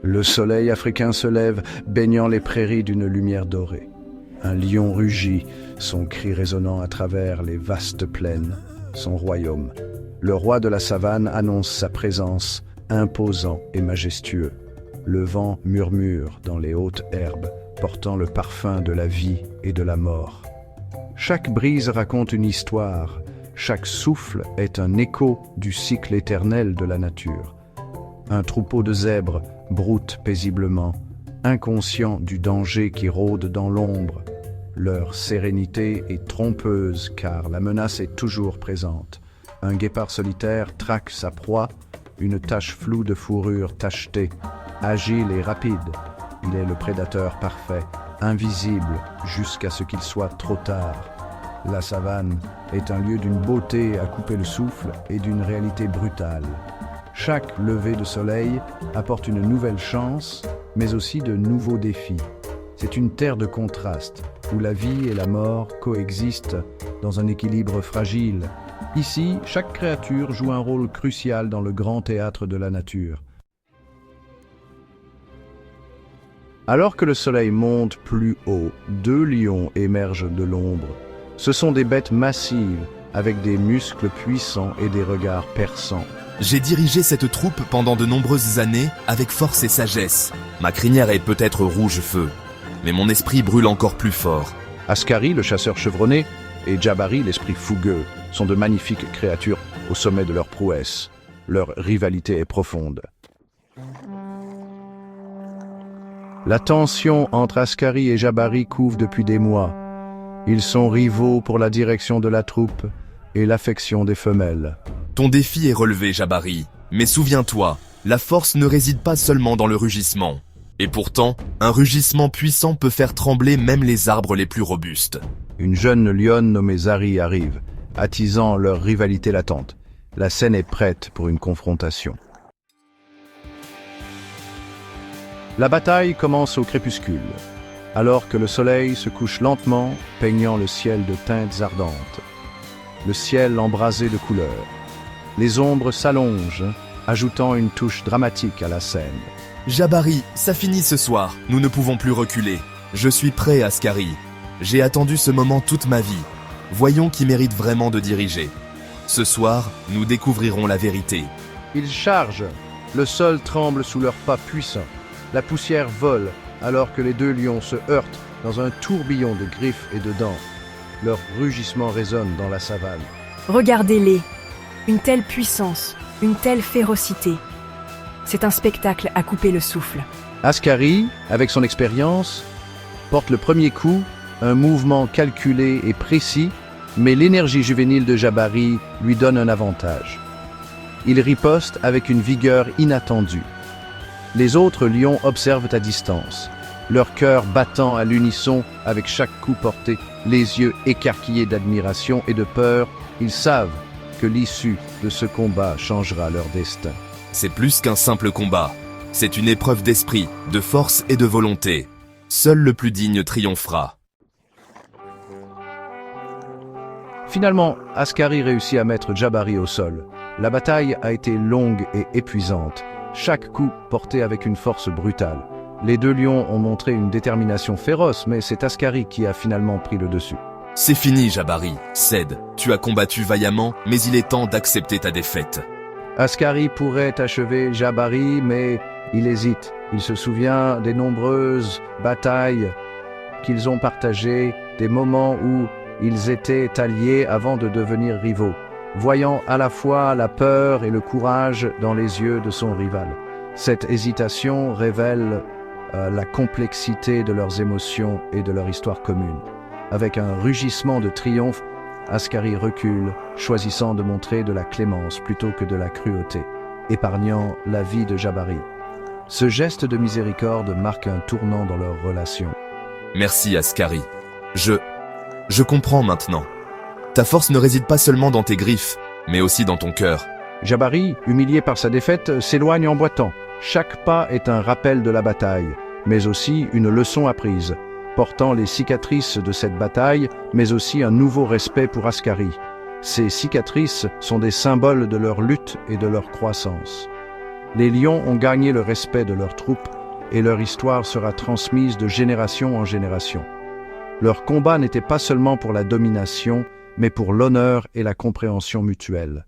Le soleil africain se lève, baignant les prairies d'une lumière dorée. Un lion rugit, son cri résonnant à travers les vastes plaines, son royaume. Le roi de la savane annonce sa présence, imposant et majestueux. Le vent murmure dans les hautes herbes, portant le parfum de la vie et de la mort. Chaque brise raconte une histoire, chaque souffle est un écho du cycle éternel de la nature. Un troupeau de zèbres broute paisiblement, inconscient du danger qui rôde dans l'ombre. Leur sérénité est trompeuse car la menace est toujours présente. Un guépard solitaire traque sa proie, une tache floue de fourrure tachetée, agile et rapide. Il est le prédateur parfait, invisible jusqu'à ce qu'il soit trop tard. La savane est un lieu d'une beauté à couper le souffle et d'une réalité brutale. Chaque lever de soleil apporte une nouvelle chance, mais aussi de nouveaux défis. C'est une terre de contraste, où la vie et la mort coexistent dans un équilibre fragile. Ici, chaque créature joue un rôle crucial dans le grand théâtre de la nature. Alors que le soleil monte plus haut, deux lions émergent de l'ombre. Ce sont des bêtes massives, avec des muscles puissants et des regards perçants. J'ai dirigé cette troupe pendant de nombreuses années avec force et sagesse. Ma crinière est peut-être rouge feu, mais mon esprit brûle encore plus fort. Askari, le chasseur chevronné, et Jabari, l'esprit fougueux, sont de magnifiques créatures au sommet de leur prouesse. Leur rivalité est profonde. La tension entre Askari et Jabari couve depuis des mois. Ils sont rivaux pour la direction de la troupe et l'affection des femelles. Ton défi est relevé, Jabari. Mais souviens-toi, la force ne réside pas seulement dans le rugissement. Et pourtant, un rugissement puissant peut faire trembler même les arbres les plus robustes. Une jeune lionne nommée Zari arrive, attisant leur rivalité latente. La scène est prête pour une confrontation. La bataille commence au crépuscule, alors que le soleil se couche lentement, peignant le ciel de teintes ardentes. Le ciel embrasé de couleurs. Les ombres s'allongent, ajoutant une touche dramatique à la scène. Jabari, ça finit ce soir, nous ne pouvons plus reculer. Je suis prêt, Askari. J'ai attendu ce moment toute ma vie. Voyons qui mérite vraiment de diriger. Ce soir, nous découvrirons la vérité. Ils chargent. Le sol tremble sous leurs pas puissants. La poussière vole, alors que les deux lions se heurtent dans un tourbillon de griffes et de dents. Leur rugissement résonne dans la savane. Regardez-les. Une telle puissance, une telle férocité. C'est un spectacle à couper le souffle. Askari, avec son expérience, porte le premier coup, un mouvement calculé et précis, mais l'énergie juvénile de Jabari lui donne un avantage. Il riposte avec une vigueur inattendue. Les autres lions observent à distance, leur cœur battant à l'unisson avec chaque coup porté, les yeux écarquillés d'admiration et de peur. Ils savent que l'issue de ce combat changera leur destin. C'est plus qu'un simple combat. C'est une épreuve d'esprit, de force et de volonté. Seul le plus digne triomphera. Finalement, Askari réussit à mettre Jabari au sol. La bataille a été longue et épuisante, chaque coup porté avec une force brutale. Les deux lions ont montré une détermination féroce, mais c'est Askari qui a finalement pris le dessus. C'est fini, Jabari. Cède. Tu as combattu vaillamment, mais il est temps d'accepter ta défaite. Askari pourrait achever Jabari, mais il hésite. Il se souvient des nombreuses batailles qu'ils ont partagées, des moments où ils étaient alliés avant de devenir rivaux, voyant à la fois la peur et le courage dans les yeux de son rival. Cette hésitation révèle la complexité de leurs émotions et de leur histoire commune. Avec un rugissement de triomphe, Askari recule, choisissant de montrer de la clémence plutôt que de la cruauté, épargnant la vie de Jabari. Ce geste de miséricorde marque un tournant dans leur relation. Merci, Askari. Je comprends maintenant. Ta force ne réside pas seulement dans tes griffes, mais aussi dans ton cœur. Jabari, humilié par sa défaite, s'éloigne en boitant. Chaque pas est un rappel de la bataille, mais aussi une leçon apprise, portant les cicatrices de cette bataille, mais aussi un nouveau respect pour Askari. Ces cicatrices sont des symboles de leur lutte et de leur croissance. Les lions ont gagné le respect de leurs troupes et leur histoire sera transmise de génération en génération. Leur combat n'était pas seulement pour la domination, mais pour l'honneur et la compréhension mutuelle.